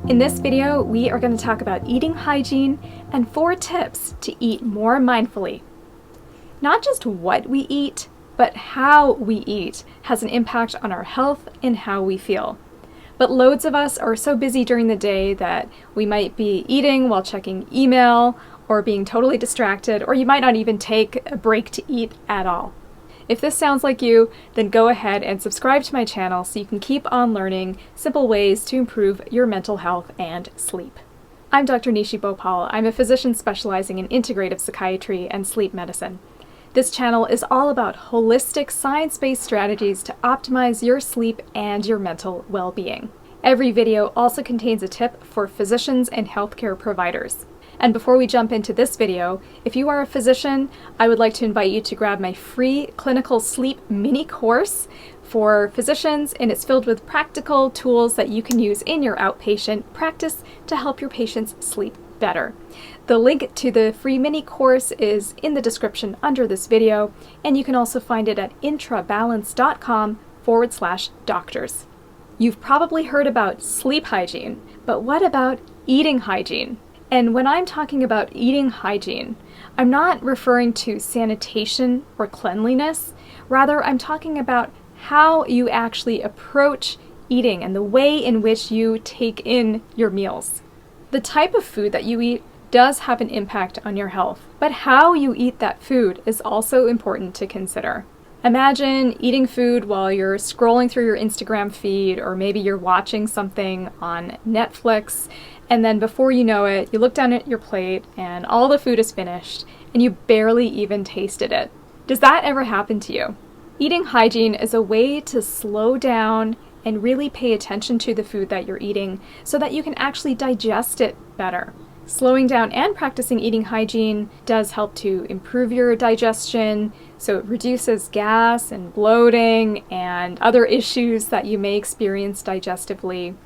In this video, we are going to talk about eating hygiene and 4 tips to eat more mindfully. Not just what we eat, but how we eat has an impact on our health and how we feel. But loads of us are so busy during the day that we might be eating while checking email or being totally distracted, or you might not even take a break to eat at all. If this sounds like you, then go ahead and subscribe to my channel so you can keep on learning simple ways to improve your mental health and sleep. I'm Dr. Nishi Bhopal. I'm a physician specializing in integrative psychiatry and sleep medicine. This channel is all about holistic, science-based strategies to optimize your sleep and your mental well-being. Every video also contains a tip for physicians and healthcare providers. And before we jump into this video, if you are a physician, I would like to invite you to grab my free clinical sleep mini course for physicians, and it's filled with practical tools that you can use in your outpatient practice to help your patients sleep better. The link to the free mini course is in the description under this video, and you can also find it at IntraBalance.com/doctors. You've probably heard about sleep hygiene, but what about eating hygiene? And when I'm talking about eating hygiene, I'm not referring to sanitation or cleanliness. Rather, I'm talking about how you actually approach eating and the way in which you take in your meals. The type of food that you eat does have an impact on your health, but how you eat that food is also important to consider. Imagine eating food while you're scrolling through your Instagram feed, or maybe you're watching something on Netflix, and then before you know it, you look down at your plate and all the food is finished and you barely even tasted it. Does that ever happen to you? Eating hygiene is a way to slow down and really pay attention to the food that you're eating so that you can actually digest it better. Slowing down and practicing eating hygiene does help to improve your digestion, so it reduces gas and bloating and other issues that you may experience digestively.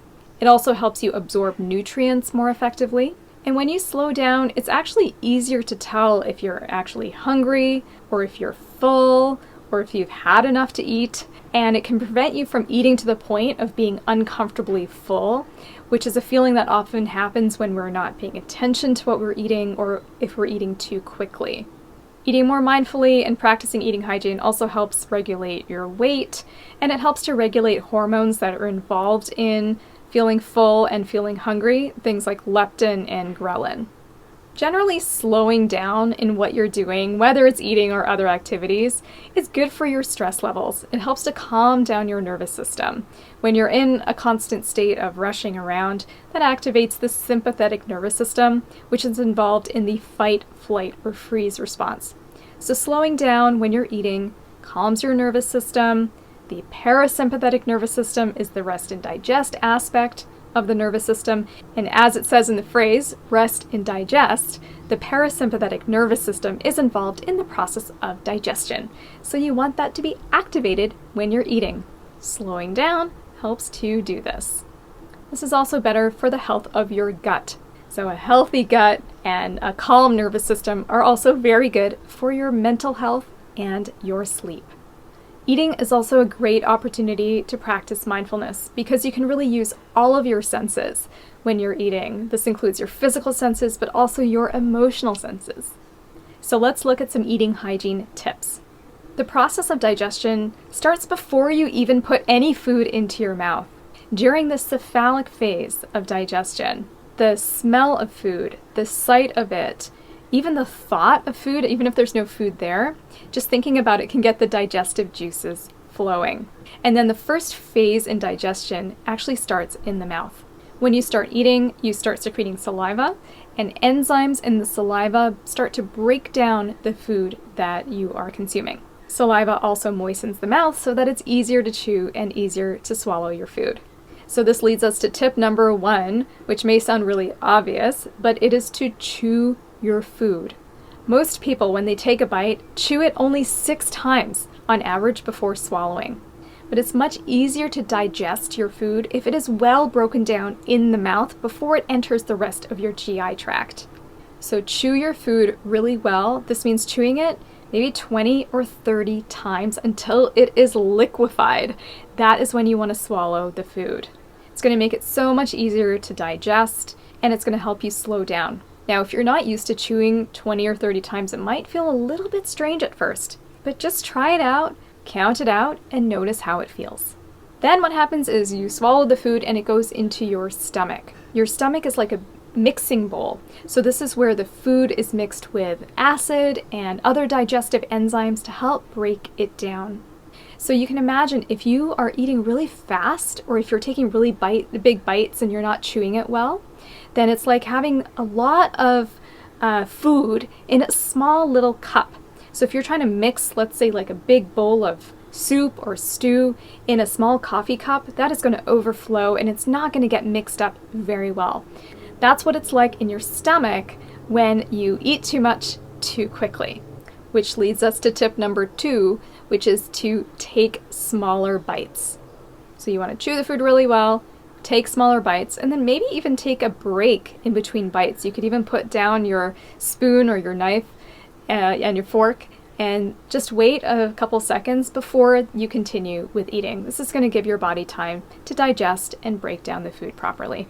It also helps you absorb nutrients more effectively. And when you slow down, it's actually easier to tell if you're actually hungry, or if you're full, or if you've had enough to eat. And it can prevent you from eating to the point of being uncomfortably full, which is a feeling that often happens when we're not paying attention to what we're eating, or if we're eating too quickly. Eating more mindfully and practicing eating hygiene also helps regulate your weight, and it helps to regulate hormones that are involved in feeling full and feeling hungry, things like leptin and ghrelin. Generally, slowing down in what you're doing, whether it's eating or other activities, is good for your stress levels. It helps to calm down your nervous system. When you're in a constant state of rushing around, that activates the sympathetic nervous system, which is involved in the fight, flight, or freeze response. So slowing down when you're eating calms your nervous system. The parasympathetic nervous system is the rest and digest aspect of the nervous system, and as it says in the phrase, rest and digest, the parasympathetic nervous system is involved in the process of digestion. So you want that to be activated when you're eating. Slowing down helps to do this. This is also better for the health of your gut. So a healthy gut and a calm nervous system are also very good for your mental health and your sleep. Eating is also a great opportunity to practice mindfulness because you can really use all of your senses when you're eating. This includes your physical senses, but also your emotional senses. So let's look at some eating hygiene tips. The process of digestion starts before you even put any food into your mouth. During the cephalic phase of digestion, the smell of food, the sight of it, even the thought of food, even if there's no food there, just thinking about it can get the digestive juices flowing. And then the first phase in digestion actually starts in the mouth. When you start eating, you start secreting saliva, and enzymes in the saliva start to break down the food that you are consuming. Saliva also moistens the mouth so that it's easier to chew and easier to swallow your food. So this leads us to tip number 1, which may sound really obvious, but it is to chew your food. Most people, when they take a bite, chew it only 6 times on average before swallowing. But it's much easier to digest your food if it is well broken down in the mouth before it enters the rest of your GI tract. So chew your food really well. This means chewing it maybe 20 or 30 times until it is liquefied. That is when you want to swallow the food. It's going to make it so much easier to digest, and it's going to help you slow down. Now, if you're not used to chewing 20 or 30 times, it might feel a little bit strange at first, but just try it out, count it out, and notice how it feels. Then what happens is you swallow the food and it goes into your stomach. Your stomach is like a mixing bowl. So this is where the food is mixed with acid and other digestive enzymes to help break it down. So you can imagine if you are eating really fast, or if you're taking really big bites and you're not chewing it well, then it's like having a lot of food in a small little cup. So if you're trying to mix, let's say like a big bowl of soup or stew in a small coffee cup, that is going to overflow and it's not going to get mixed up very well. That's what it's like in your stomach when you eat too much too quickly. Which leads us to tip number 2, which is to take smaller bites. So you want to chew the food really well, take smaller bites, and then maybe even take a break in between bites. You could even put down your spoon or your knife and your fork and just wait a couple seconds before you continue with eating. This is going to give your body time to digest and break down the food properly.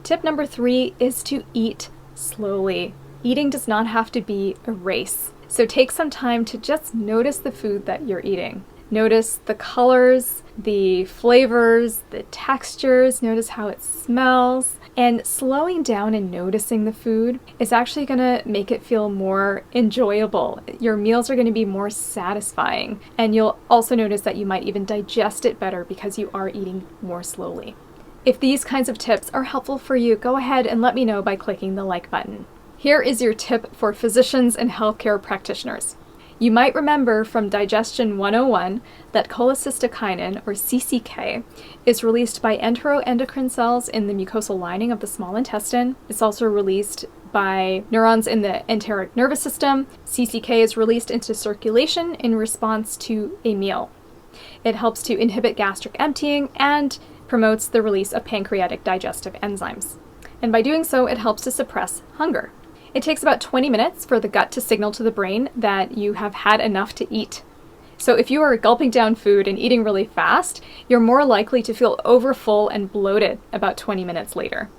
Tip number 3 is to eat slowly. Eating does not have to be a race. So take some time to just notice the food that you're eating. Notice the colors, the flavors, the textures, notice how it smells. And slowing down and noticing the food is actually going to make it feel more enjoyable. Your meals are going to be more satisfying. And you'll also notice that you might even digest it better because you are eating more slowly. If these kinds of tips are helpful for you, go ahead and let me know by clicking the like button. Here is your tip for physicians and healthcare practitioners. You might remember from Digestion 101 that cholecystokinin, or CCK, is released by enteroendocrine cells in the mucosal lining of the small intestine. It's also released by neurons in the enteric nervous system. CCK is released into circulation in response to a meal. It helps to inhibit gastric emptying and promotes the release of pancreatic digestive enzymes. And by doing so, it helps to suppress hunger. It takes about 20 minutes for the gut to signal to the brain that you have had enough to eat. So if you are gulping down food and eating really fast, you're more likely to feel overfull and bloated about 20 minutes later.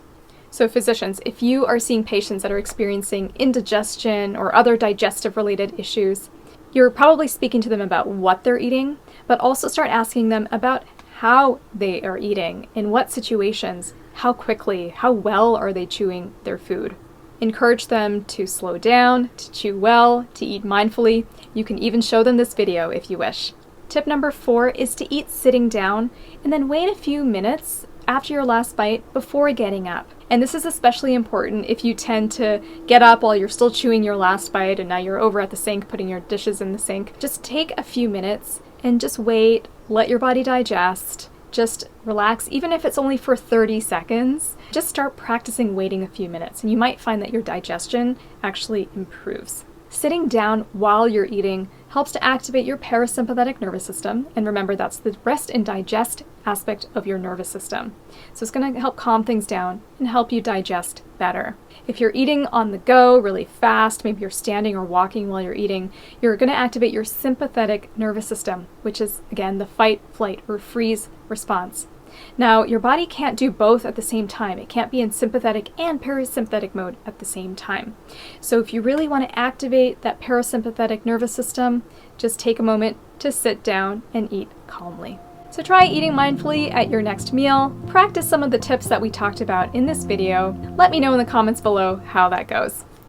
So physicians, if you are seeing patients that are experiencing indigestion or other digestive related issues, you're probably speaking to them about what they're eating, but also start asking them about how they are eating, in what situations, how quickly, how well are they chewing their food. Encourage them to slow down, to chew well, to eat mindfully. You can even show them this video if you wish. Tip number 4 is to eat sitting down and then wait a few minutes after your last bite before getting up. And this is especially important if you tend to get up while you're still chewing your last bite and now you're over at the sink putting your dishes in the sink. Just take a few minutes and just wait, let your body digest. Just relax, even if it's only for 30 seconds. Just start practicing waiting a few minutes, and you might find that your digestion actually improves. Sitting down while you're eating helps to activate your parasympathetic nervous system, and remember that's the rest and digest aspect of your nervous system. So it's going to help calm things down and help you digest better. If you're eating on the go really fast, maybe you're standing or walking while you're eating, you're going to activate your sympathetic nervous system, which is, again, the fight, flight, or freeze response. Now, your body can't do both at the same time. It can't be in sympathetic and parasympathetic mode at the same time. So if you really want to activate that parasympathetic nervous system, just take a moment to sit down and eat calmly. So try eating mindfully at your next meal. Practice some of the tips that we talked about in this video. Let me know in the comments below how that goes.